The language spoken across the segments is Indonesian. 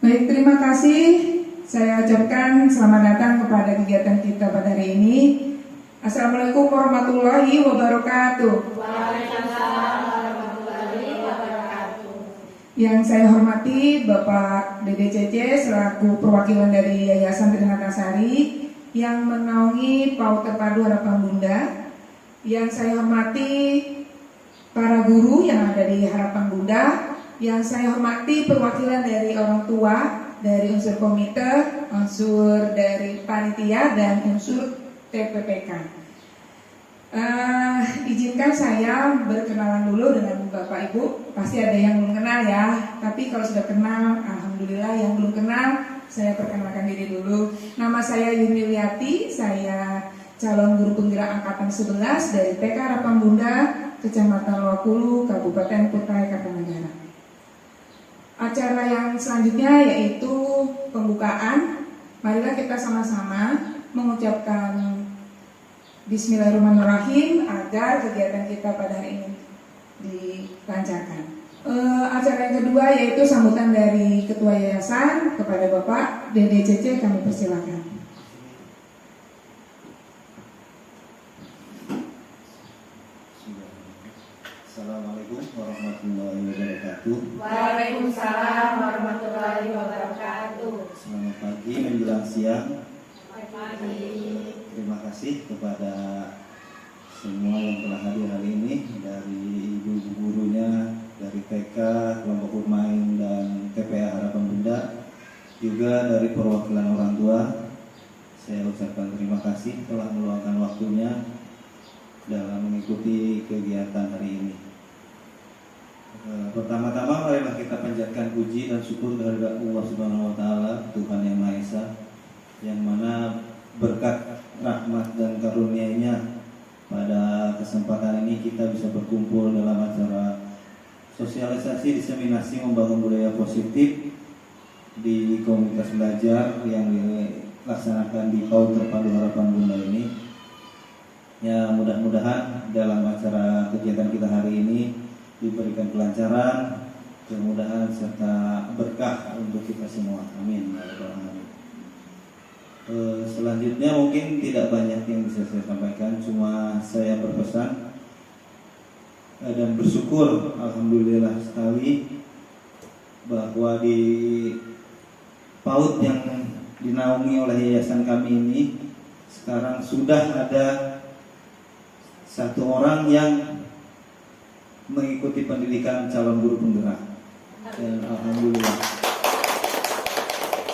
Baik, terima kasih. Saya ucapkan selamat datang kepada kegiatan kita pada hari ini. Assalamualaikum warahmatullahi wabarakatuh. Waalaikumsalam warahmatullahi wabarakatuh. Yang saya hormati Bapak Dede Cece selaku perwakilan dari Yayasan Trinakasari yang menaungi PAUD Terpadu Harapan Bunda. Yang saya hormati para guru yang ada di Harapan Bunda. Yang saya hormati perwakilan dari orang tua, dari unsur komite, unsur dari panitia, dan unsur TPPK. Izinkan saya berkenalan dulu dengan Bapak Ibu. Pasti ada yang belum kenal ya, tapi kalau sudah kenal, alhamdulillah. Yang belum kenal, saya perkenalkan diri dulu. Nama saya Yuni Liati, saya calon guru penggerak angkatan 11 dari TK Harapan Bunda, Kecamatan Wakulu, Kabupaten Kutai Kartanegara. Acara yang selanjutnya yaitu pembukaan. Marilah kita sama-sama mengucapkan Bismillahirrahmanirrahim agar kegiatan kita pada hari ini dilancarkan. Acara yang kedua yaitu sambutan dari Ketua Yayasan kepada Bapak Dede Cece, kami persilakan. Assalamualaikum warahmatullahi wabarakatuh. Waalaikumsalam warahmatullahi wabarakatuh. Selamat pagi menjelang siang. Pagi. Terima kasih kepada semua yang telah hadir hari ini, dari ibu gurunya, dari TK, kelompok bermain dan TPA Harapan Bunda, juga dari perwakilan orang tua. Saya ucapkan terima kasih telah meluangkan waktunya dalam mengikuti kegiatan hari ini. Pertama-tama marilah kita panjatkan puji dan syukur kehadirat Allah Subhanahu wa taala, Tuhan yang Maha Esa, yang mana berkat rahmat dan karunia-Nya pada kesempatan ini kita bisa berkumpul dalam acara sosialisasi diseminasi membangun budaya positif di komunitas belajar yang dilaksanakan di PAUD Terpadu Harapan Bunda ini. Ya, mudah-mudahan dalam acara kegiatan kita hari ini diberikan kelancaran, kemudahan serta berkah untuk kita semua. Amin. Selanjutnya mungkin tidak banyak yang bisa saya sampaikan, cuma saya berpesan dan bersyukur alhamdulillah sekali bahwa di PAUD yang dinaungi oleh yayasan kami ini sekarang sudah ada satu orang yang mengikuti pendidikan calon guru penggerak, dan alhamdulillah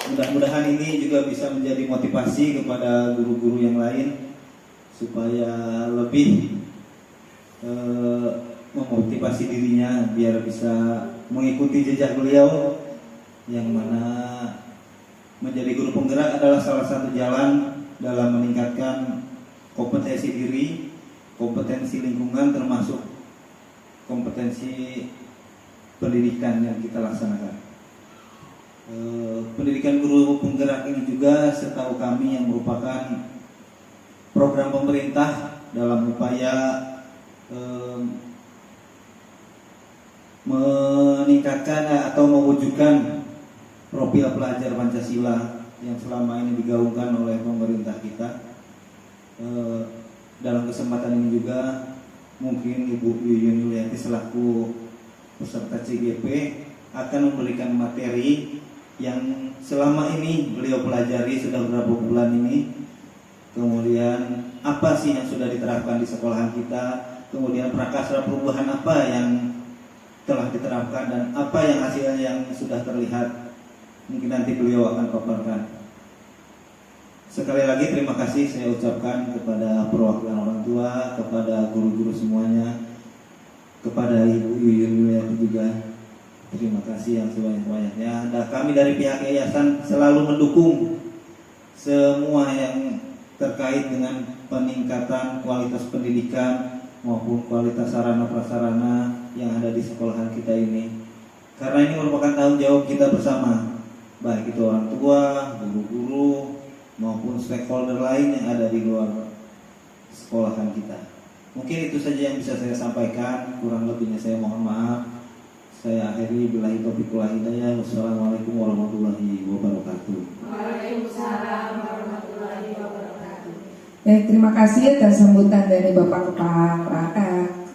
mudah-mudahan ini juga bisa menjadi motivasi kepada guru-guru yang lain supaya lebih memotivasi dirinya biar bisa mengikuti jejak beliau, yang mana menjadi guru penggerak adalah salah satu jalan dalam meningkatkan kompetensi diri, kompetensi lingkungan, termasuk kompetensi pendidikan yang kita laksanakan. Pendidikan guru penggerak ini juga setahu kami yang merupakan program pemerintah dalam upaya meningkatkan atau mewujudkan profil pelajar Pancasila yang selama ini digaungkan oleh pemerintah kita. Dalam kesempatan ini juga mungkin Ibu Yuni Liati selaku peserta CGP akan memberikan materi yang selama ini beliau pelajari sudah beberapa bulan ini. Kemudian apa sih yang sudah diterapkan di sekolahan kita, kemudian prakasra perubahan apa yang telah diterapkan, dan apa yang hasilnya yang sudah terlihat. Mungkin nanti beliau akan paparkan. Sekali lagi terima kasih saya ucapkan kepada perwakilan orang tua, kepada guru-guru semuanya, kepada Ibu Yuyun juga. Terima kasih yang sebanyak-banyaknya. Dan kami dari pihak yayasan selalu mendukung semua yang terkait dengan peningkatan kualitas pendidikan maupun kualitas sarana prasarana yang ada di sekolahan kita ini. Karena ini merupakan tanggung jawab kita bersama, baik itu orang tua, guru-guru, maupun stakeholder lain yang ada di luar sekolahan kita. Mungkin itu saja yang bisa saya sampaikan, kurang lebihnya saya mohon maaf. Saya akhiri billahi taufiq wal hidayah. Wassalamualaikum warahmatullahi wabarakatuh. Waalaikumsalam warahmatullahi wabarakatuh. Terima kasih atas sambutan dari Bapak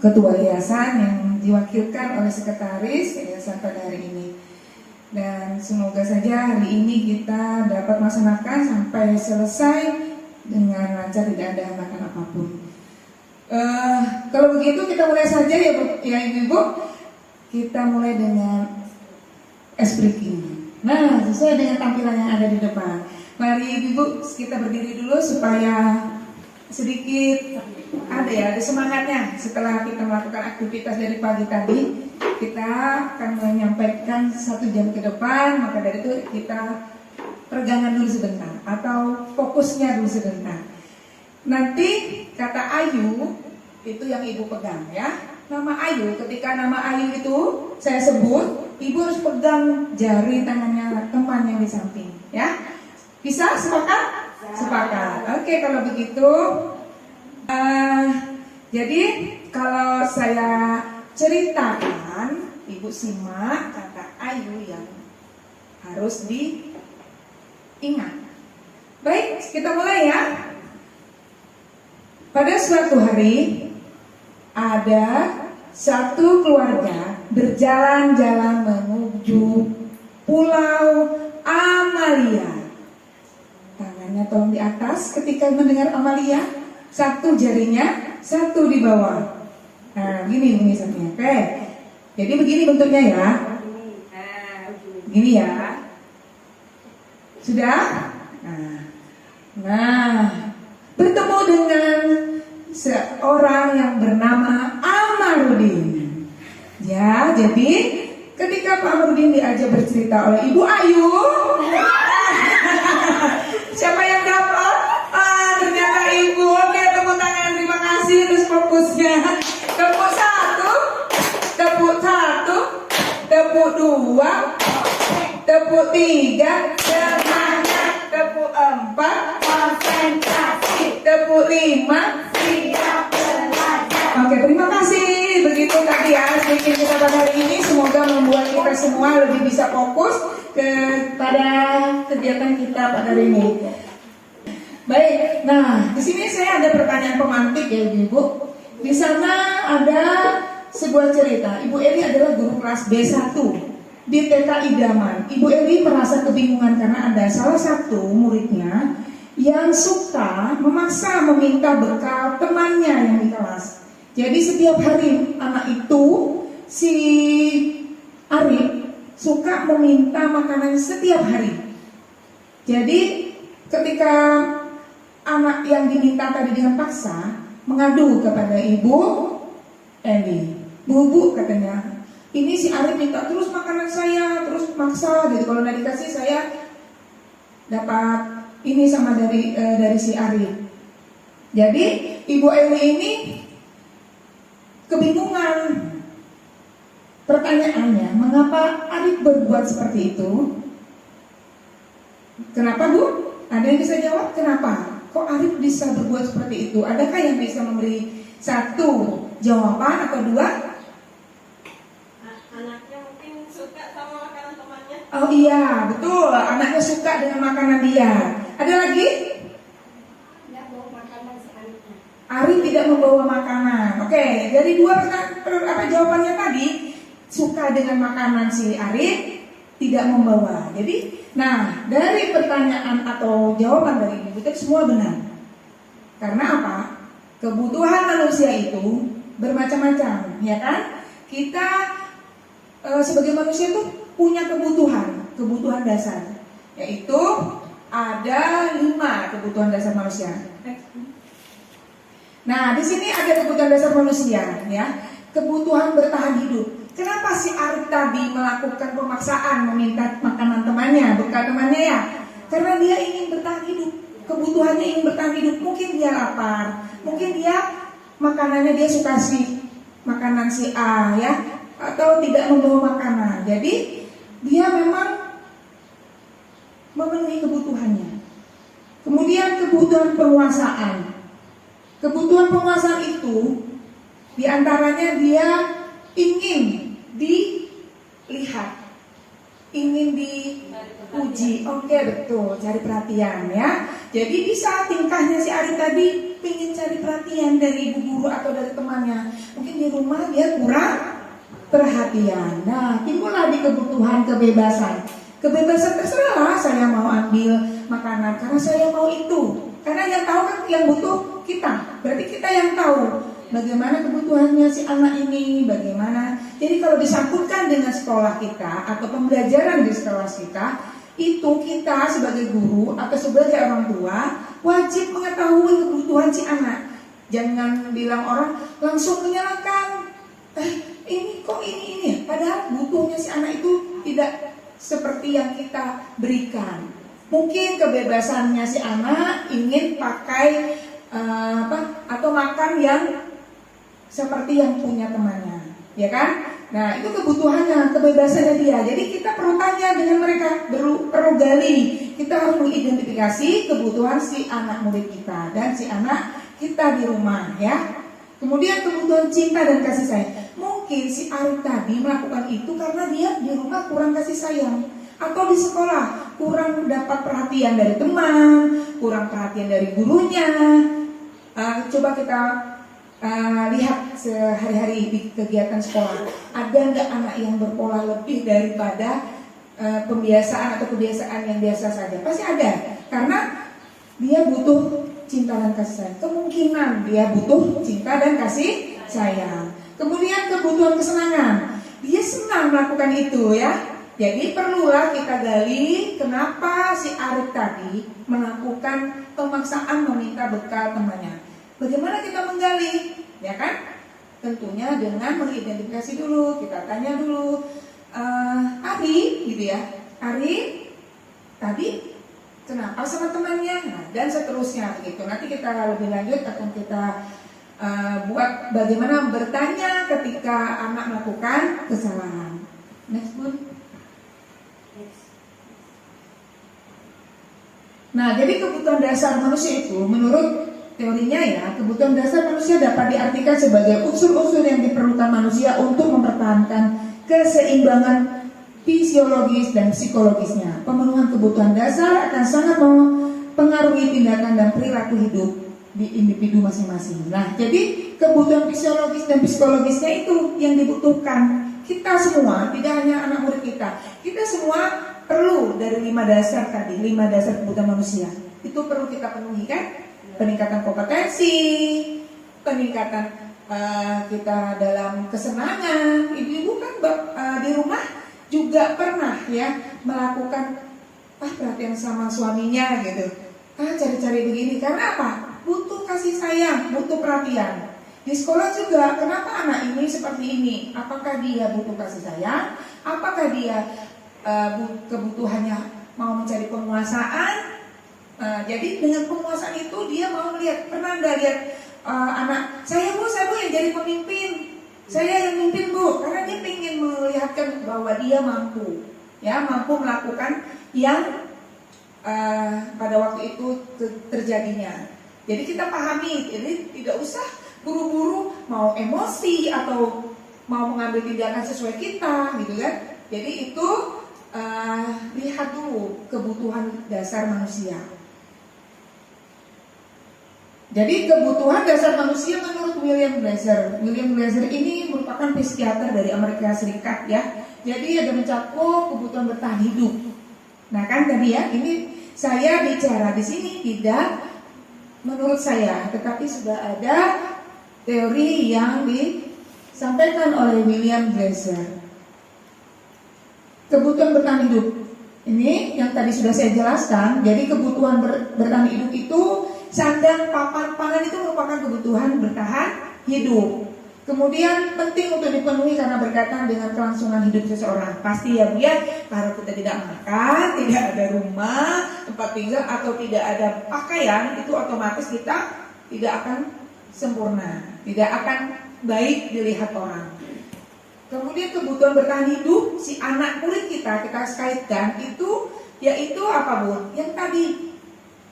Ketua Yayasan yang diwakilkan oleh Sekretaris Yayasan pada hari ini. Dan semoga saja hari ini kita dapat melaksanakan sampai selesai dengan lancar, tidak ada hambatan apapun. Kalau begitu kita mulai saja ya Ibu-Ibu. Kita mulai dengan ice breaking. Nah, sesuai dengan tampilan yang ada di depan. Mari Ibu kita berdiri dulu supaya sedikit ada semangatnya. Setelah kita melakukan aktivitas dari pagi tadi, kita akan menyampaikan 1 jam ke depan. Maka dari itu kita peregangan dulu sebentar atau fokusnya dulu sebentar. Nanti kata Ayu itu yang Ibu pegang ya. Nama Ayu, ketika nama Ayu itu saya sebut, Ibu harus pegang jari tangannya teman yang di samping, ya. Bisa? Sepakat? Sepakat. Oke, kalau begitu, jadi kalau saya ceritakan, Ibu simak kata Ayu yang harus diingat. Baik, kita mulai ya. Pada suatu hari ada satu keluarga berjalan-jalan menuju Pulau Amalia. Tangannya tolong di atas ketika mendengar Amalia. 1 jarinya, 1 di bawah. Nah, gini misalnya. Oke. Jadi begini bentuknya ya. Gini ya. Sudah? Nah, bertemu dengan seorang yang bernama Amarudin. Ya, jadi ketika Pak Amarudin diajak bercerita oleh Ibu Ayu, siapa yang dapat? Ternyata Ibu. Oke, tepuk tangan, terima kasih. Terus fokusnya. Tepuk 1, tepuk 1, tepuk 2, tepuk 3, semangat, tepuk 4, konsentrasi, tepuk 5. Oke, terima kasih. Begitu tadi ya sedikit kita pada hari ini. Semoga membuat kita semua lebih bisa fokus kepada kegiatan kita pada hari ini. Baik, nah di sini saya ada pertanyaan pemantik ya Ibu. Di sana ada sebuah cerita. Ibu Eli adalah guru kelas B1 di TK Idaman. Ibu Eli merasa kebingungan karena ada salah satu muridnya yang suka memaksa meminta bekal temannya yang di kelas. Jadi setiap hari anak itu, si Arif, suka meminta makanan setiap hari. Jadi ketika anak yang diminta tadi dengan paksa mengadu kepada Ibu Eli, Bu katanya, ini si Arif minta terus makanan saya, terus maksa gitu. Kalau nggak dikasih saya dapat ini sama dari si Arif. Jadi Ibu Eli ini kebingungan. Pertanyaannya, mengapa Arif berbuat seperti itu? Kenapa Bu? Ada yang bisa jawab? Kenapa? Kok Arif bisa berbuat seperti itu? Adakah yang bisa memberi 1 jawaban atau 2? Anaknya mungkin suka sama makanan temannya. Oh iya, betul. Anaknya suka dengan makanan dia. Ada lagi? Tidak bawa makanan si Arifnya. Arif tidak membawa makanan. Oke, dari 2 jawabannya tadi, suka dengan makanan si Arif, tidak membawa. Jadi, nah dari pertanyaan atau jawaban dari Ibu itu semua benar. Karena apa? Kebutuhan manusia itu bermacam-macam, ya kan? Kita sebagai manusia itu punya kebutuhan dasar, yaitu ada 5 kebutuhan dasar manusia. Nah, di sini ada kebutuhan dasar manusia, ya. Kebutuhan bertahan hidup. Kenapa si Arif tadi melakukan pemaksaan meminta makanan temannya, bekal temannya ya? Karena dia ingin bertahan hidup. Kebutuhannya ingin bertahan hidup. Mungkin dia lapar, mungkin dia makanannya dia suka makanan si A ya, atau tidak membawa makanan. Jadi dia memang memenuhi kebutuhannya. Kemudian kebutuhan penguasaan. Kebutuhan penguasaan itu diantaranya dia ingin lihat, ingin dipuji. Oke, betul, cari perhatian ya. Jadi bisa tingkahnya si Ari tadi pengen cari perhatian dari ibu guru atau dari temannya. Mungkin di rumah dia kurang perhatian. Nah, timbullah di kebutuhan kebebasan. Kebebasan terserah, saya mau ambil makanan karena saya mau itu. Karena yang tahu kan yang butuh kita. Berarti kita yang tahu bagaimana kebutuhannya si anak ini, bagaimana. Jadi kalau disangkutkan dengan sekolah kita atau pembelajaran di sekolah kita, itu kita sebagai guru atau sebagai orang tua wajib mengetahui kebutuhan si anak. Jangan bilang orang langsung menyalahkan, ini kok ini. Padahal butuhnya si anak itu tidak seperti yang kita berikan. Mungkin kebebasannya si anak ingin pakai atau makan yang seperti yang punya temannya, ya kan? Nah, itu kebutuhannya, kebebasannya dia. Jadi kita perlu tanya dengan mereka, perlu gali. Kita harus mengidentifikasi kebutuhan si anak murid kita dan si anak kita di rumah, ya. Kemudian kebutuhan cinta dan kasih sayang. Mungkin si Ari tadi melakukan itu karena dia di rumah kurang kasih sayang, atau di sekolah kurang dapat perhatian dari teman, kurang perhatian dari gurunya. Coba kita lihat sehari-hari di kegiatan sekolah, ada nggak anak yang berpola lebih daripada pembiasaan atau kebiasaan yang biasa saja? Pasti ada, karena dia butuh cinta dan kasih sayang. Kemungkinan dia butuh cinta dan kasih sayang. Kemudian kebutuhan kesenangan, dia senang melakukan itu, ya. Jadi perlulah kita gali kenapa si Arif tadi melakukan pemaksaan meminta bekal temannya. Bagaimana kita menggali, ya kan? Tentunya dengan mengidentifikasi dulu, kita tanya dulu, Ari, gitu ya, Ari tadi kenapa sama temannya, nah, dan seterusnya, gitu. Nanti kita lebih lanjut akan kita buat bagaimana bertanya ketika anak melakukan kesalahan. Next, Bun. Nah, jadi kebutuhan dasar manusia itu menurut teorinya ya, kebutuhan dasar manusia dapat diartikan sebagai unsur-unsur yang diperlukan manusia untuk mempertahankan keseimbangan fisiologis dan psikologisnya. Pemenuhan kebutuhan dasar akan sangat mempengaruhi tindakan dan perilaku hidup di individu masing-masing. Nah, jadi kebutuhan fisiologis dan psikologisnya itu yang dibutuhkan kita semua, tidak hanya anak murid kita. Kita semua perlu dari 5 dasar tadi, 5 dasar kebutuhan manusia. Itu perlu kita penuhi, kan? Peningkatan kompetensi, peningkatan kita dalam kesenangan. Ibu-ibu kan di rumah juga pernah ya melakukan perhatian sama suaminya gitu. Cari-cari begini karena apa? Butuh kasih sayang, butuh perhatian. Di sekolah juga, kenapa anak ini seperti ini? Apakah dia butuh kasih sayang? Apakah dia kebutuhannya mau mencari penguasaan? Jadi dengan penguasaan itu dia mau melihat, pernah nggak lihat anak saya bu yang jadi pemimpin, saya yang mimpin bu, karena dia ingin melihatkan bahwa dia mampu, ya mampu melakukan yang pada waktu itu terjadinya. Jadi kita pahami, jadi tidak usah buru-buru mau emosi atau mau mengambil tindakan sesuai kita, gitu kan? Jadi itu lihat dulu kebutuhan dasar manusia. Jadi kebutuhan dasar manusia menurut William Glasser. William Glasser ini merupakan psikiater dari Amerika Serikat ya. Jadi ada mencakup kebutuhan bertahan hidup. Nah kan tadi ya, ini saya bicara di sini tidak menurut saya, tetapi sudah ada teori yang disampaikan oleh William Glasser. Kebutuhan bertahan hidup ini yang tadi sudah saya jelaskan. Jadi kebutuhan bertahan hidup itu, sandang, papan, pangan itu merupakan kebutuhan bertahan hidup. Kemudian penting untuk dipenuhi karena berkaitan dengan kelangsungan hidup seseorang. Pasti ya Bu ya, kalau kita tidak makan, tidak ada rumah, tempat tinggal atau tidak ada pakaian, itu otomatis kita tidak akan sempurna, tidak akan baik dilihat orang. Kemudian kebutuhan bertahan hidup si anak murid kita kaitkan itu, yaitu apa Bu? Yang tadi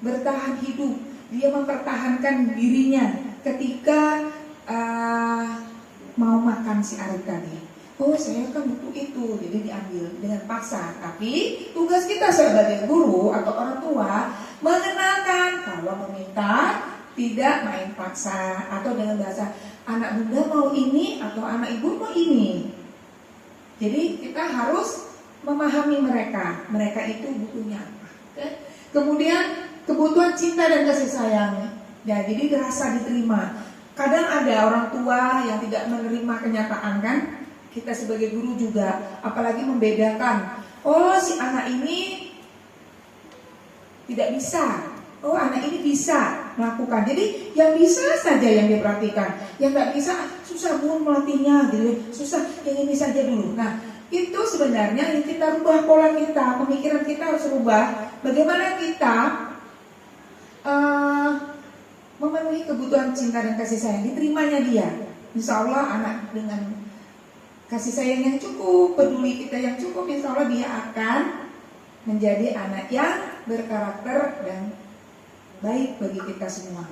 bertahan hidup, dia mempertahankan dirinya ketika mau makan si Arif tadi. oh saya kan butuh itu, jadi diambil dengan paksa. Tapi tugas kita sebagai guru atau orang tua mengenalkan kalau meminta tidak main paksa, atau dengan bahasa anak bunda mau ini atau anak ibu mau ini. Jadi kita harus memahami mereka itu butuhnya apa. Oke? Kemudian kebutuhan cinta dan kasih sayang, ya, jadi terasa diterima. Kadang ada orang tua yang tidak menerima kenyataan kan. Kita sebagai guru juga, apalagi membedakan. Oh si anak ini tidak bisa, oh anak ini bisa melakukan. Jadi yang bisa saja yang diperhatikan, yang nggak bisa susah bun melatihnya, gitu, susah yang ini saja dulu. Nah itu sebenarnya yang kita rubah pola kita, pemikiran kita harus rubah. Bagaimana kita memenuhi kebutuhan cinta dan kasih sayang, diterimanya dia. Insya Allah anak dengan kasih sayang yang cukup, peduli kita yang cukup, insya Allah dia akan menjadi anak yang berkarakter dan baik bagi kita semua.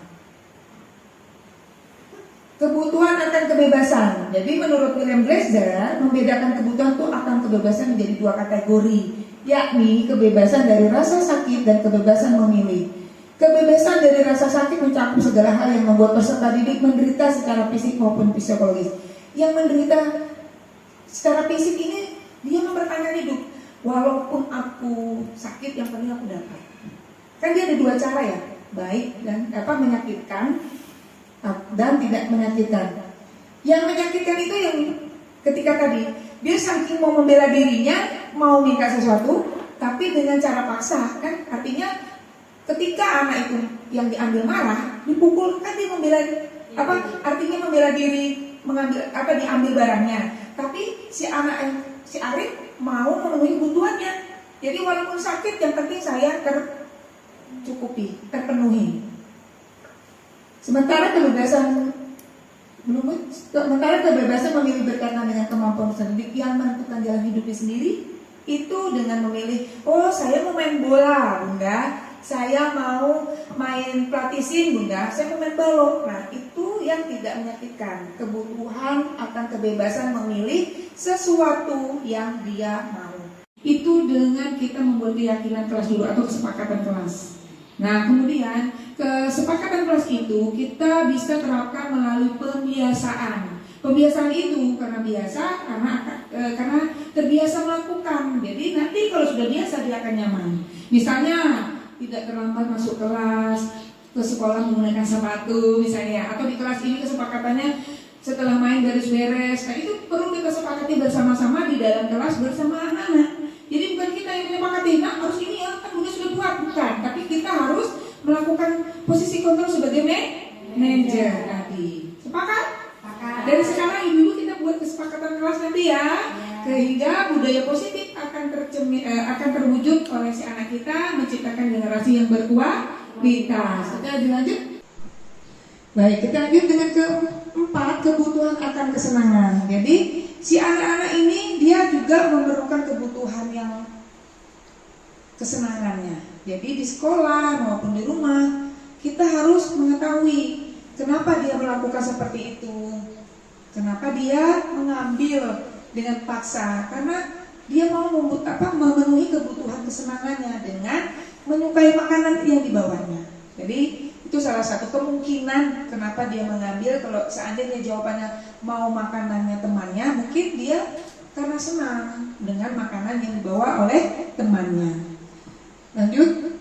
Kebutuhan akan kebebasan. Jadi menurut William Glasser, membedakan kebutuhan itu akan kebebasan menjadi dua kategori, yakni kebebasan dari rasa sakit dan kebebasan memilih. Kebebasan dari rasa sakit mencakup segala hal yang membuat peserta didik menderita secara fisik maupun psikologis. Yang menderita secara fisik ini dia mempertahankan hidup. Walaupun aku sakit, yang penting aku dapat. Kan dia ada dua cara ya, baik dan menyakitkan dan tidak menyakitkan. Yang menyakitkan itu yang ketika tadi dia saking mau membela dirinya, mau minta sesuatu, tapi dengan cara paksa, kan artinya ketika anak itu yang diambil marah, dipukul, kan dia membela artinya membela diri, mengambil diambil barangnya. Tapi si Arif mau memenuhi kebutuhannya. Jadi walaupun sakit, yang penting saya tercukupi, terpenuhi. Sementara kebebasan memilih berkaitan dengan kemampuan pendidik yang menentukan jalan hidupnya sendiri, itu dengan memilih, oh saya mau main bola bunda, saya mau main pelatisin bunda, saya mau main balok. Nah itu yang tidak menyakitkan. Kebutuhan akan kebebasan memilih sesuatu yang dia mau. Itu dengan kita membuat keyakinan kelas dulu atau kesepakatan kelas. Nah kemudian kesepakatan kelas itu kita bisa terapkan melalui pembiasaan. Pembiasaan itu karena terbiasa melakukan. Jadi nanti kalau sudah biasa dia akan nyaman. Misalnya tidak terlambat masuk kelas, ke sekolah menggunakan sepatu misalnya, atau di kelas ini kesepakatannya setelah main garis beres. Nah itu perlu kita sepakati bersama-sama di dalam kelas bersama anak-anak. Jadi bukan kita yang menyepakati, nah harus ini ya kan udah sudah buat, bukan. Tapi kita harus melakukan posisi kontrol sebagai manajer tadi. Sepakat? Dari sekarang ibu-ibu kita buat kesepakatan kelas nanti ya, sehingga budaya positif akan terwujud oleh si anak kita, menciptakan generasi yang berkualitas. Kita lanjut. Baik, kita lanjut dengan keempat, kebutuhan akan kesenangan. Jadi si anak-anak ini dia juga memerlukan kebutuhan yang kesenangannya. Jadi di sekolah maupun di rumah kita harus mengetahui kenapa dia melakukan seperti itu. Kenapa dia mengambil dengan paksa? Karena dia mau memenuhi kebutuhan kesenangannya dengan menyukai makanan yang dibawanya. Jadi itu salah satu kemungkinan kenapa dia mengambil. Kalau seandainya jawabannya mau makanannya temannya, mungkin dia karena senang dengan makanan yang dibawa oleh temannya. Lanjut.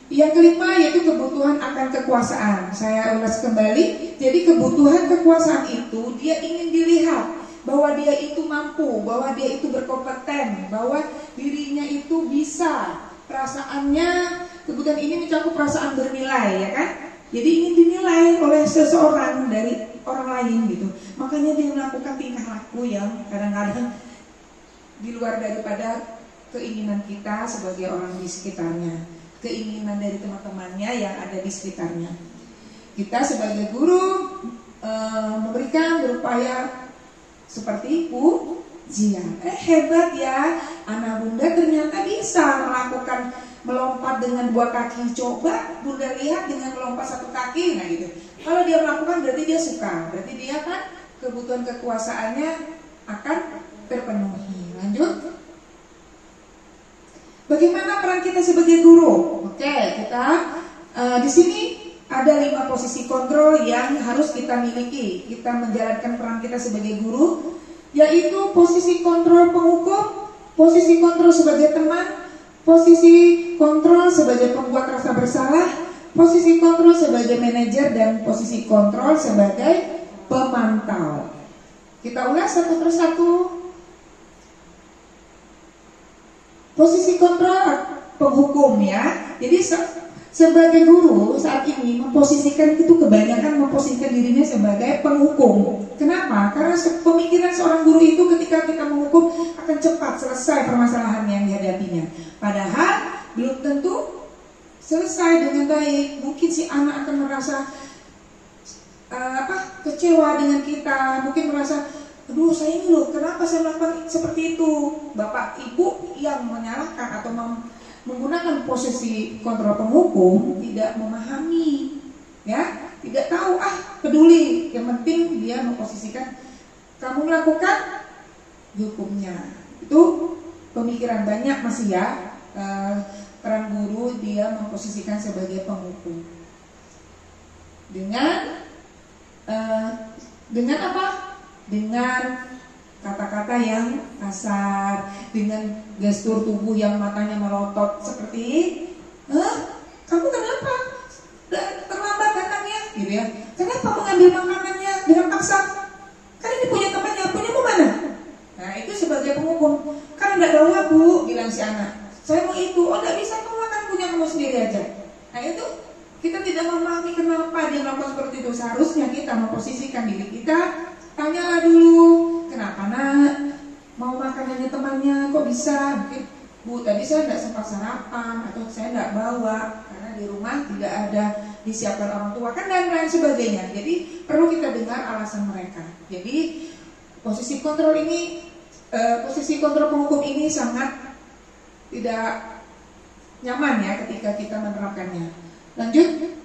Yang kelima yaitu kebutuhan akan kekuasaan. Saya ulas kembali. Jadi kebutuhan kekuasaan itu dia ingin dilihat bahwa dia itu mampu, bahwa dia itu berkompeten, bahwa dirinya itu bisa. Perasaannya, kebutuhan ini mencakup perasaan bernilai, ya kan? Jadi ingin dinilai oleh seseorang dari orang lain gitu. Makanya dia melakukan tingkah laku yang kadang-kadang di luar daripada keinginan kita sebagai orang di sekitarnya, keinginan dari teman-temannya yang ada di sekitarnya. Kita sebagai guru memberikan, berupaya seperti ujian. Hebat ya, anak bunda ternyata bisa melakukan melompat dengan dua kaki. Coba bunda lihat dengan melompat satu kaki, nah gitu. Kalau dia melakukan berarti dia suka, berarti dia kan kebutuhan kekuasaannya akan terpenuhi. Lanjut. Bagaimana peran kita sebagai guru? Oke, kita di sini ada 5 posisi kontrol yang harus kita miliki. Kita menjalankan peran kita sebagai guru, yaitu posisi kontrol penghukum, posisi kontrol sebagai teman, posisi kontrol sebagai pembuat rasa bersalah, posisi kontrol sebagai manajer, dan posisi kontrol sebagai pemantau. Kita ulas satu persatu. Posisi kontrol penghukum ya. Jadi sebagai guru saat ini memposisikan itu kebanyakan memposisikan dirinya sebagai penghukum. Kenapa? Karena pemikiran seorang guru itu ketika kita menghukum akan cepat selesai permasalahan yang dihadapinya. Padahal belum tentu selesai dengan baik. Mungkin si anak akan merasa kecewa dengan kita, mungkin merasa, aduh saya ini loh, kenapa saya melakukan seperti itu? Bapak ibu yang menyalahkan atau menggunakan posisi kontrol penghukum tidak memahami, ya, tidak tahu peduli. Yang penting dia memposisikan kamu melakukan hukumnya. Itu pemikiran banyak masih ya, peran guru dia memposisikan sebagai penghukum dengan apa? Dengan kata-kata yang kasar, dengan gestur tubuh yang matanya melotot seperti, kamu kenapa terlambat datangnya, gitu ya? Kenapa mengambil makanannya dengan paksa? Kan ini punya temannya, punyamu mana? Nah itu sebagai penghukum. Kan enggak bawa bu, bilang si anak. Saya mau itu, enggak bisa, kamu makan punya kamu sendiri aja. Nah itu kita tidak memahami kenapa dia melakukan seperti itu. Seharusnya kita memposisikan diri kita. Tanyalah dulu, kenapa nak mau makanannya temannya, kok bisa? Mungkin bu tadi saya tidak sempat sarapan, atau saya tidak bawa karena di rumah tidak ada disiapkan orang tua, kan, dan lain sebagainya. Jadi perlu kita dengar alasan mereka. Jadi posisi kontrol ini, posisi kontrol penghukum ini sangat tidak nyaman ya ketika kita menerapkannya. Lanjut.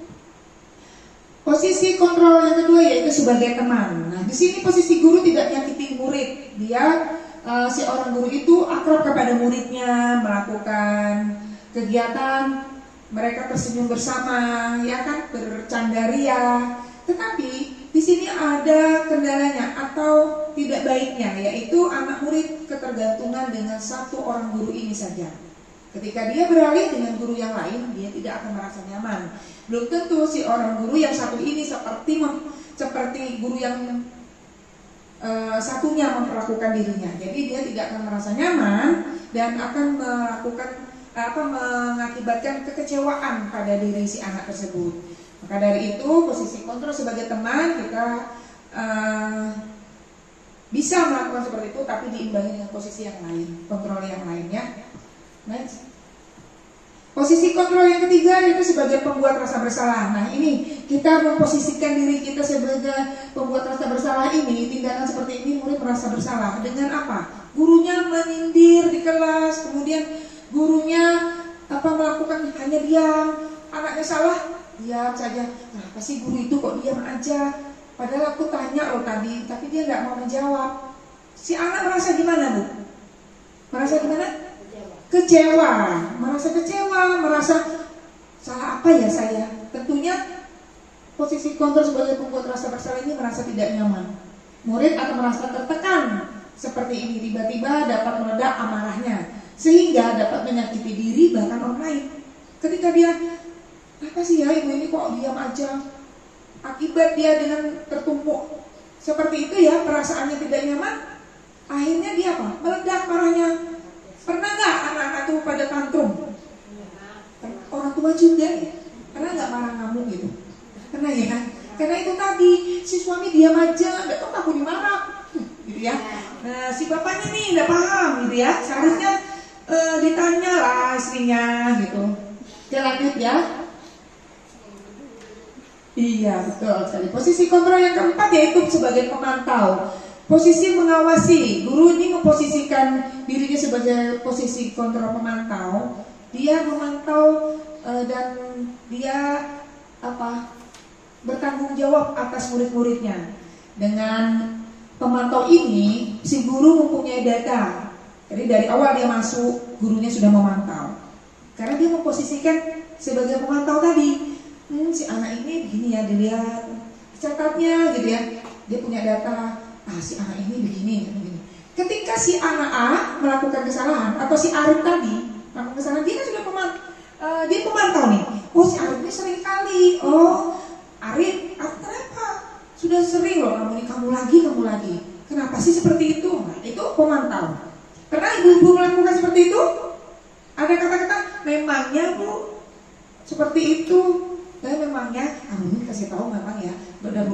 Posisi kontrol yang kedua yaitu sebagai teman. Nah, di sini posisi guru tidak menyakiti murid. Dia si orang guru itu akrab kepada muridnya, melakukan kegiatan, mereka tersenyum bersama, ya kan, bercanda ria. Tetapi di sini ada kendalanya atau tidak baiknya, yaitu anak murid ketergantungan dengan satu orang guru ini saja. Ketika dia beralih dengan guru yang lain, dia tidak akan merasa nyaman. Belum tentu si orang guru yang satu ini seperti guru yang satunya memperlakukan dirinya. Jadi dia tidak akan merasa nyaman dan akan mengakibatkan kekecewaan pada diri si anak tersebut. Maka dari itu posisi kontrol sebagai teman kita bisa melakukan seperti itu, tapi diimbangi dengan posisi yang lain, kontrol yang lainnya. Next. Posisi kontrol yang ketiga yaitu sebagai pembuat rasa bersalah. Nah ini kita memposisikan diri kita sebagai pembuat rasa bersalah ini. Tindakan seperti ini murid merasa bersalah dengan apa? Gurunya menyindir di kelas, kemudian gurunya melakukan hanya diam, anaknya salah diam saja. Kenapa sih guru itu kok diam aja? Padahal aku tanya loh tadi, tapi dia nggak mau menjawab. Si anak merasa gimana bu? Merasa gimana? Kecewa, merasa salah apa ya saya? Tentunya posisi kontrol sebagai pembuat rasa bersalah ini merasa tidak nyaman. Murid akan merasa tertekan seperti ini, tiba-tiba dapat meledak amarahnya sehingga dapat menyakiti diri bahkan orang lain. Ketika dia, apa sih ya ibu ini kok diam aja? Akibat dia dengan tertumpuk seperti itu ya, perasaannya tidak nyaman, akhirnya dia apa? Meledak marahnya. Pernah nggak anak-anak tuh pada tantrum? Orang tua juga ya? Pernah nggak marah ngamuk gitu? Pernah ya kan? Karena itu tadi si suami diam aja, nggak tahu aku dimarah, gitu ya. Nah si bapaknya nih nggak paham gitu ya. Seharusnya ditanya lah istrinya gitu. Oke lanjut ya. Iya betul sekali. Posisi kontrol yang keempat yaitu sebagai pemantau. Posisi mengawasi, guru ini memposisikan dirinya sebagai posisi kontrol pemantau. Dia memantau dan dia bertanggung jawab atas murid-muridnya dengan pemantau ini, si guru mempunyai data. Jadi dari awal dia masuk, gurunya sudah memantau. Karena dia memposisikan sebagai pemantau tadi. Si anak ini begini ya, dilihat catatnya gitu ya. Dia punya data, si anak ini begini. Ketika si anak A melakukan kesalahan atau si Arif tadi melakukan kesalahan, dia kan sudah dia pemantau nih. Oh, si Arif ini sering kali. Oh, Arif kenapa? Sudah sering loh kamu lagi. Kenapa sih seperti itu? Nah, itu pemantau. Pernah ibu-ibu melakukan seperti itu? Ada kata-kata memangnya Bu seperti itu. Dan memangnya kamu ini kasih tahu memang ya, udah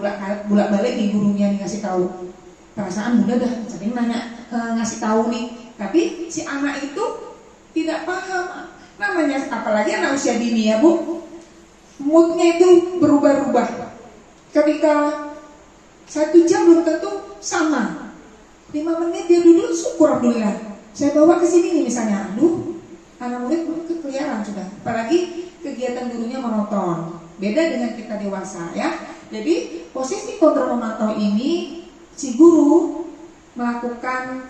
bolak-balik nih gurunya nih ngasih tahu. Perasaan Bunda dah sering nanya ngasih tahu nih, tapi si anak itu tidak paham. Namanya apalagi anak usia dini ya Bu, moodnya itu berubah-ubah. Ketika 1 jam belum tentu sama. 5 menit dia duduk, syukur alhamdulillah. Saya bawa ke sini nih misalnya, anak murid belum kekeliaran sudah. Apalagi kegiatan gurunya monoton. Beda dengan kita dewasa ya. Jadi posisi kontrol memantau ini, si guru melakukan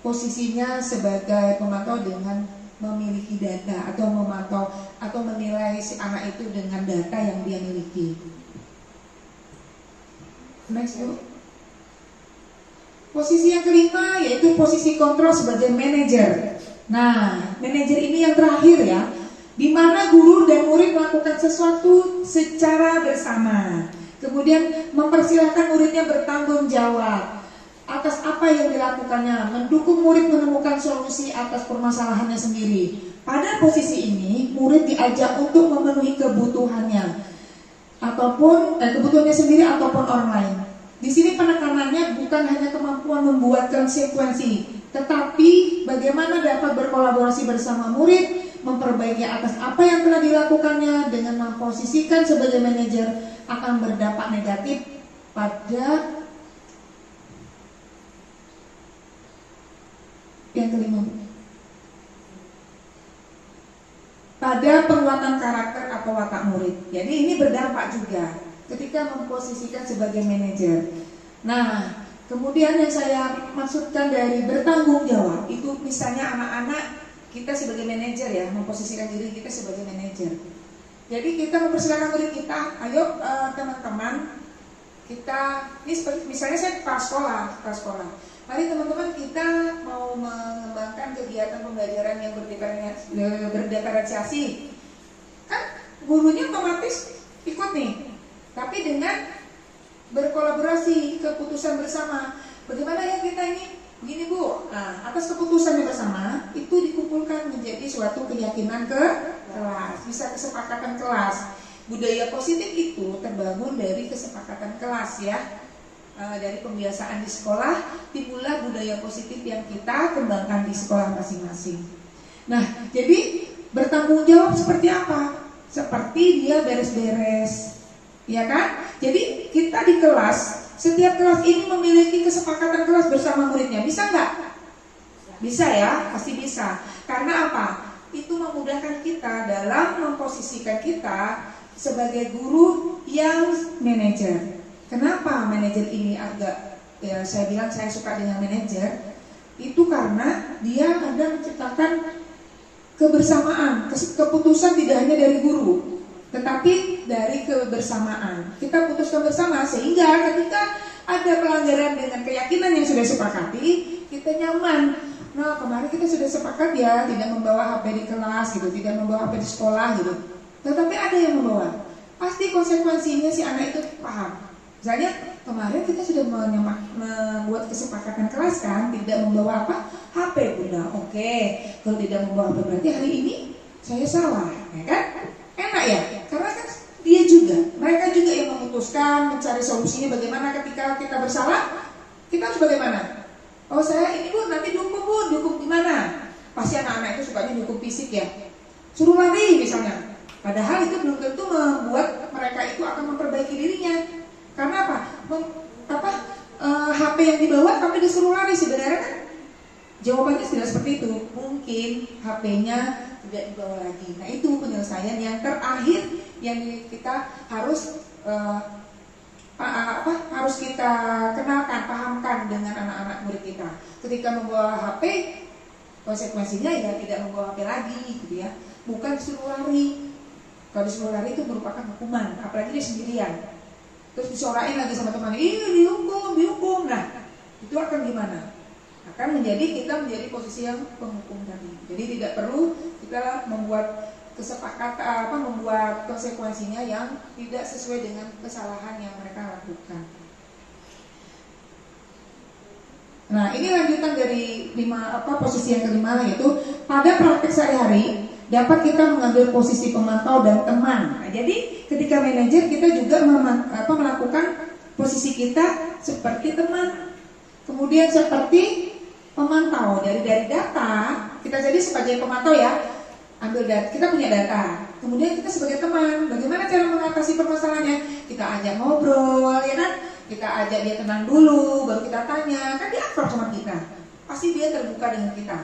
posisinya sebagai pemantau dengan memiliki data atau memantau atau menilai si anak itu dengan data yang dia miliki. Next Bu. Posisi yang kelima yaitu posisi kontrol sebagai manajer. Nah, manajer ini yang terakhir ya, di mana guru dan murid melakukan sesuatu secara bersama. Kemudian mempersilahkan muridnya bertanggung jawab atas apa yang dilakukannya, mendukung murid menemukan solusi atas permasalahannya sendiri. Pada posisi ini, murid diajak untuk memenuhi kebutuhannya ataupun kebutuhannya sendiri ataupun orang lain. Di sini penekanannya bukan hanya kemampuan membuat konsekuensi, tetapi bagaimana dapat berkolaborasi bersama murid, memperbaiki atas apa yang telah dilakukannya dengan memposisikan sebagai manajer akan berdampak negatif pada yang kelima, pada penguatan karakter atau watak murid. Jadi ini berdampak juga ketika memposisikan sebagai manajer. Nah, kemudian yang saya maksudkan dari bertanggung jawab itu misalnya anak-anak kita sebagai manajer ya, memposisikan diri kita sebagai manajer. Jadi kita mempersilakan murid kita, ayo teman-teman, kita ini misalnya saya kepala sekolah. Mari teman-teman kita mau mengembangkan kegiatan pembelajaran yang berdiferensiasi. Kan gurunya otomatis ikut nih. Tapi dengan berkolaborasi, keputusan bersama. Bagaimana ya kita ini? Begini Bu, nah, atas keputusannya bersama itu dikumpulkan menjadi suatu keyakinan ke kelas, bisa kesepakatan kelas. Budaya positif itu terbangun dari kesepakatan kelas ya. Dari pembiasaan di sekolah timbullah budaya positif yang kita kembangkan di sekolah masing-masing. Nah, jadi bertanggung jawab seperti apa? Seperti dia beres-beres, ya kan? Jadi kita di kelas, setiap kelas ini memiliki kesepakatan kelas bersama muridnya. Bisa nggak? Bisa ya, pasti bisa. Karena apa? Itu memudahkan kita dalam memposisikan kita sebagai guru yang manajer. Kenapa manajer ini agak saya bilang saya suka dengan manajer? Itu karena dia ada menciptakan kebersamaan, keputusan tidak hanya dari guru, tetapi dari kebersamaan. Kita putuskan bersama sehingga ketika ada pelanggaran dengan keyakinan yang sudah sepakati, kita nyaman. Nah, kemarin kita sudah sepakat ya tidak membawa HP di kelas gitu, tidak membawa HP di sekolah gitu. Tetapi ada yang membawa. Pasti konsekuensinya si anak itu paham. Misalnya kemarin kita sudah membuat kesepakatan kelas kan, tidak membawa apa? HP Bunda. Oke, kalau tidak membawa HP berarti hari ini saya salah, ya kan? Enak ya? Karena kan dia juga, mereka juga yang memutuskan mencari solusinya bagaimana ketika kita bersalah, kita harus bagaimana? Oh saya ini Bu, nanti dukung gimana? Pasti anak-anak itu sukanya dukung fisik ya. Suruh lari misalnya. Padahal itu belum tentu membuat mereka itu akan memperbaiki dirinya. Karena apa? HP yang dibawa tapi disuruh lari sebenarnya kan jawabannya tidak seperti itu. Mungkin HP-nya tidak dibawa lagi. Nah itu penyelesaian yang terakhir yang kita harus harus kita kenapa tanamkan dengan anak-anak murid kita. Ketika membawa HP, konsekuensinya ya tidak membawa HP lagi, gitu ya. Bukan disuruh lari. Kalau disuruh lari itu merupakan hukuman, apalagi dia sendirian. Terus disorain lagi sama teman, dihukum. Nah, itu akan gimana? Akan menjadi kita menjadi posisi yang penghukum tadi. Jadi tidak perlu kita membuat kesepakatan membuat konsekuensinya yang tidak sesuai dengan kesalahan yang mereka lakukan. Nah, ini lanjutan dari posisi yang kelima, yaitu pada praktek sehari-hari dapat kita mengambil posisi pemantau dan teman. Nah, jadi ketika manajer kita juga melakukan posisi kita seperti teman, kemudian seperti pemantau. Dari data kita jadi sebagai pemantau ya, ambil data, kita punya data. Kemudian kita sebagai teman, bagaimana cara mengatasi permasalahannya? Kita ajak ngobrol, ya kan? Kita ajak dia tenang dulu, baru kita tanya. Kan dia akrab sama kita, pasti dia terbuka dengan kita.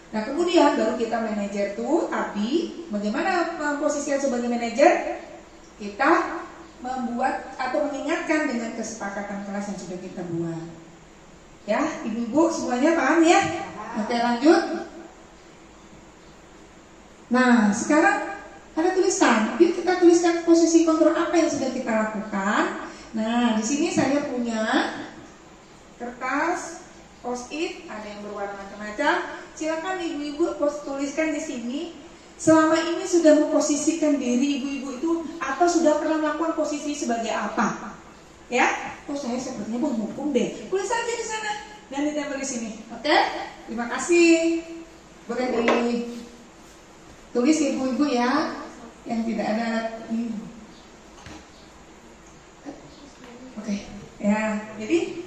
Nah, kemudian baru kita manajer tuh. Tapi bagaimana posisinya sebagai manajer? Kita membuat atau mengingatkan dengan kesepakatan kelas yang sudah kita buat. Ya, ibu-ibu semuanya paham ya? Oke, lanjut. Nah, sekarang ada tulisan. Yuk kita tuliskan posisi kontrol apa yang sudah kita lakukan. Nah, di sini saya punya kertas post-it, ada yang berwarna macam-macam. Silakan ibu-ibu tuliskan di sini. Selama ini sudah memposisikan diri ibu-ibu itu atau sudah pernah melakukan posisi sebagai apa? Ya? Oh, saya sepertinya penghukum deh. Tulis aja di sana dan ditempel di sini. Oke? Terima kasih. Boleh ditulis ibu-ibu ya, yang tidak ada. Oke. Ya, jadi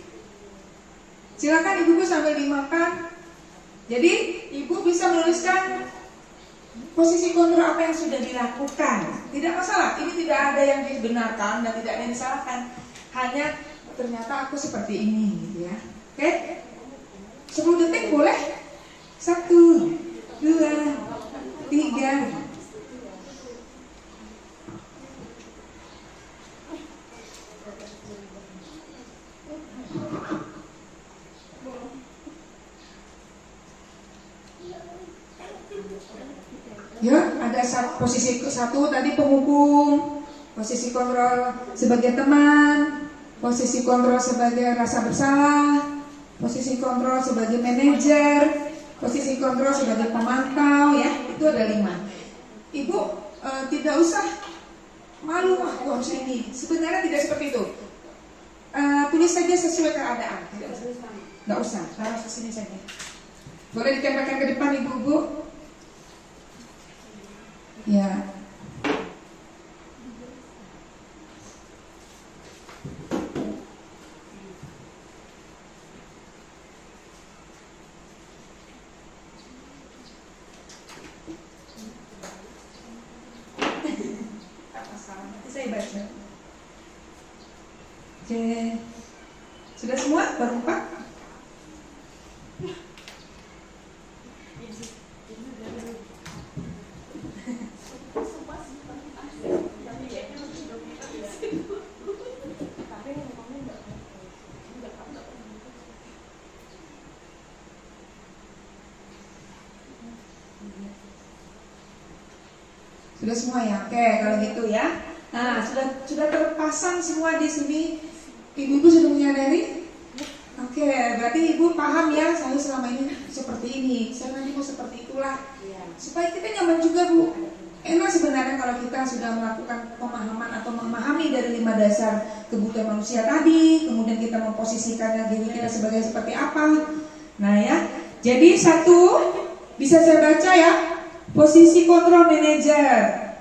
silakan ibu-ibu sambil dimakan. Jadi ibu bisa menuliskan posisi kontrol apa yang sudah dilakukan. Tidak masalah. Ini tidak ada yang dibenarkan dan tidak ada yang disalahkan. Hanya ternyata aku seperti ini, gitu ya. Oke? 10 detik boleh? 1, 2, 3. Ya, ada posisi 1 tadi penghukum, posisi kontrol sebagai teman, posisi kontrol sebagai rasa bersalah, posisi kontrol sebagai manajer, posisi kontrol sebagai pemantau, ya, itu ada 5. Ibu tidak usah malu, aku harus ini. Sebenarnya tidak seperti itu. Tulis saja sesuai keadaan. Tidak usah, taruh ke sini saja. Boleh ditempelkan ke depan ibu-ibu. Ya. Nanti saya baca. Oke. Sudah semua? Baru 4? Sudah semua ya? Oke, kalau gitu ya. Nah, sudah terpasang semua di sini. Ibu-ibu sudah menyadari? Oke, berarti ibu paham ya, saya selama ini seperti ini, saya nanti mau seperti itulah. Supaya kita nyaman juga, Bu. Enak sebenarnya kalau kita sudah melakukan pemahaman atau memahami dari 5 dasar kebutuhan manusia tadi, kemudian kita memposisikan diri kita seperti apa. Nah ya, jadi 1 bisa saya baca ya. Posisi kontrol manajer,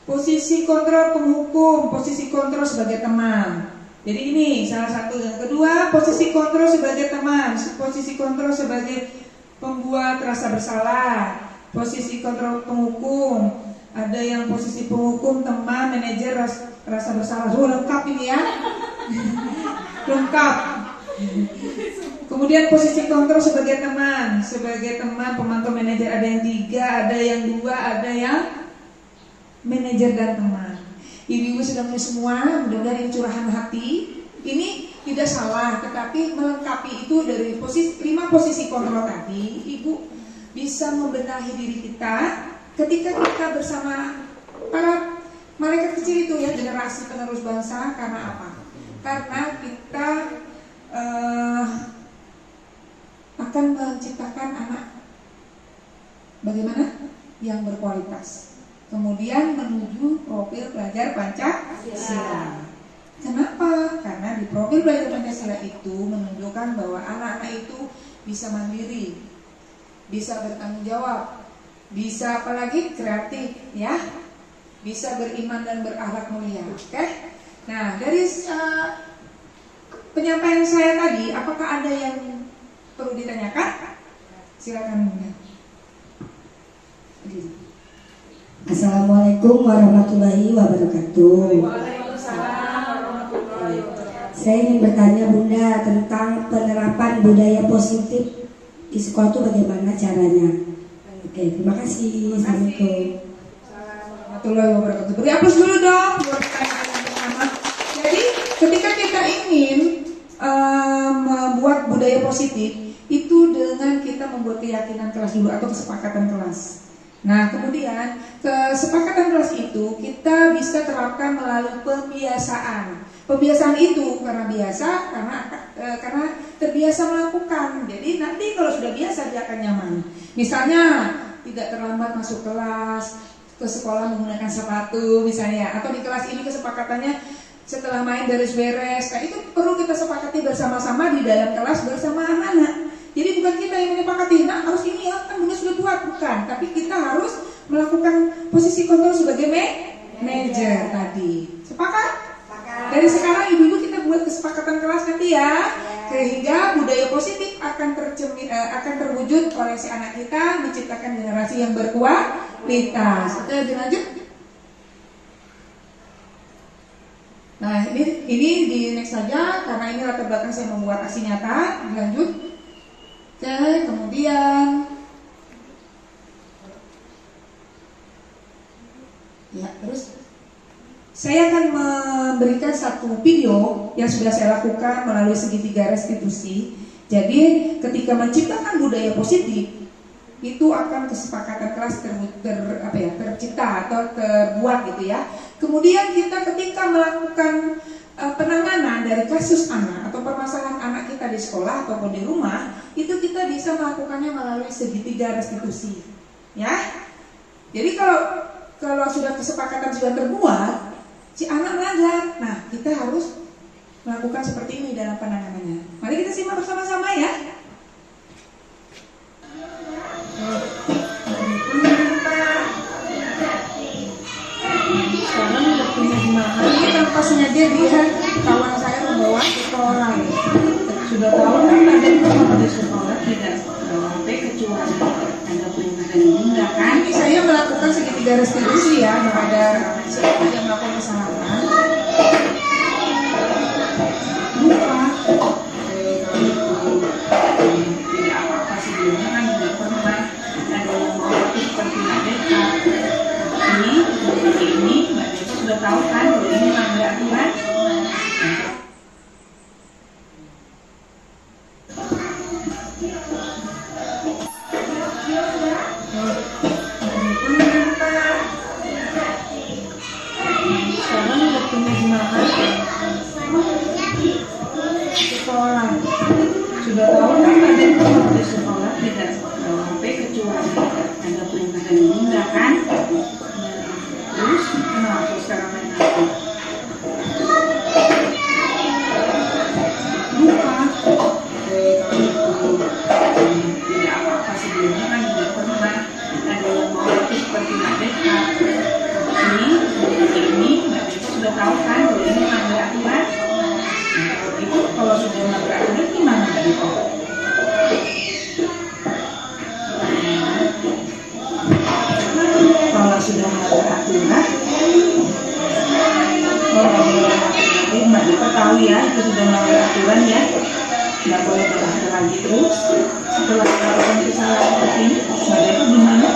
posisi kontrol penghukum, posisi kontrol sebagai teman. Jadi ini salah satu. Yang kedua, posisi kontrol sebagai teman, posisi kontrol sebagai pembuat rasa bersalah, posisi kontrol penghukum. Ada yang posisi penghukum, teman, manajer, rasa bersalah. Lengkap ini ya. Lengkap. Kemudian posisi kontrol sebagai teman, pemantau manajer, ada yang 3, ada yang 2, ada yang manajer dan teman. Ibu-ibu sudah menulis semua, mudah-mudahan ini curahan hati. Ini tidak salah, tetapi melengkapi itu dari 5 posisi kontrol tadi, Ibu bisa membenahi diri kita ketika kita bersama para malaikat kecil itu ya, generasi penerus bangsa. Karena apa? Karena kita akan menciptakan anak bagaimana? Yang berkualitas. Kemudian menuju profil pelajar Pancasila. Kenapa? Karena di profil pelajar Pancasila itu menunjukkan bahwa anak-anak itu bisa mandiri, bisa bertanggung jawab, bisa apalagi kreatif ya, bisa beriman dan berakhlak mulia. Oke? Nah, dari penyampaian saya tadi, apakah ada yang perlu ditanyakan? Silakan Bunda. Assalamualaikum warahmatullahi wabarakatuh. Waalaikumsalam warahmatullahi wabarakatuh. Saya ingin bertanya Bunda tentang penerapan budaya positif di sekolah itu bagaimana caranya? Oke, terima kasih. Assalamualaikum. Warahmatullahi wabarakatuh. Beri aplaus dulu dong buat pertanyaan yang pertama. Jadi ketika kita ingin membuat budaya positif itu dengan kita membuat keyakinan kelas dulu atau kesepakatan kelas. Nah, kemudian kesepakatan kelas itu kita bisa terapkan melalui pembiasaan. Pembiasaan itu karena biasa, karena terbiasa melakukan. Jadi nanti kalau sudah biasa dia akan nyaman. Misalnya tidak terlambat masuk kelas, ke sekolah menggunakan sepatu misalnya, atau di kelas ini kesepakatannya setelah main beres-beres. Nah, itu perlu kita sepakati bersama-sama di dalam kelas bersama anak-anak. Jadi bukan kita yang menyepakati, nah harus ini ya, kan Bunda sudah buat, bukan. Tapi kita harus melakukan posisi kontrol sebagai manajer tadi. Sepakat? Dari sekarang ibu-ibu kita buat kesepakatan kelas nanti ya, sehingga budaya positif akan terwujud oleh si anak kita, menciptakan generasi yang berkualitas. Oke, lanjut. Nah, ini di next saja karena ini latar belakang saya membuat aksi nyata. Lanjut. Oke, kemudian ya, terus saya akan memberikan satu video yang sudah saya lakukan melalui segitiga restitusi. Jadi ketika menciptakan budaya positif itu akan kesepakatan kelas tercipta atau terbuat gitu ya. Kemudian kita ketika melakukan penanganan dari kasus anak atau permasalahan anak kita di sekolah ataupun di rumah, itu kita bisa melakukannya melalui segitiga restitusi ya. Jadi kalau sudah kesepakatan sudah terbuat, si anak melanggar, nah kita harus melakukan seperti ini dalam penanganannya. Mari kita simak bersama-sama ya. Sekarang waktunya gimana? Ini tanpa sengaja dia kawan saya membawa sekolah. Sudah tahu kan ada kalau di sekolah tidak sampai kecuali ada perintah dari bunda kan? Ini saya melakukan segitiga restitusi ya kepada siapa yang melakukan kesalahan. Lupa. Tidak apa-apa sebelumnya kan tidak pernah ada yang mau seperti Mbak Deka. Ini Mbak Deka sudah tahu kan bahwa ini melanggar aturan. Sekarang waktunya gimana? Sekolah. Sudah tahu kan ada kalau di sekolah tidak sampai kecuali ada perintah dari bunda kan? Terus kenapa sekarang main apa? Lupa. Tidak apa-apa sebelumnya kan tidak pernah ada yang mau seperti Mbak Deka. Ini Mbak Deka sudah tahu kan bahwa ini melanggar aturan. Itu kalau sudah melanggar aturan gimana Mbak Deka? Kalau sudah melanggar aturan, Mbak Deka tahu ya itu sudah melanggar aturan ya, nggak boleh berlanggar lagi terus. Setelah melakukan kesalahan seperti ini, Mbak Deka gimana?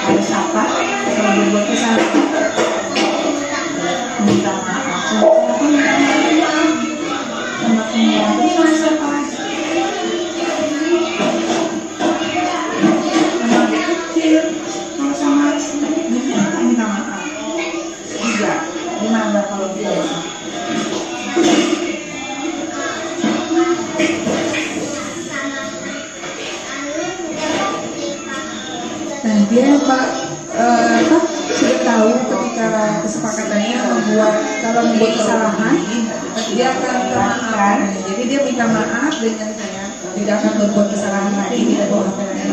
Harus apa kalau berbuat kesalahan? kalau membuat kesalahan, dia akan minta maaf. Jadi dia minta maaf dengan saya, tidak akan berbuat kesalahan lagi, tidak bawa HP lagi.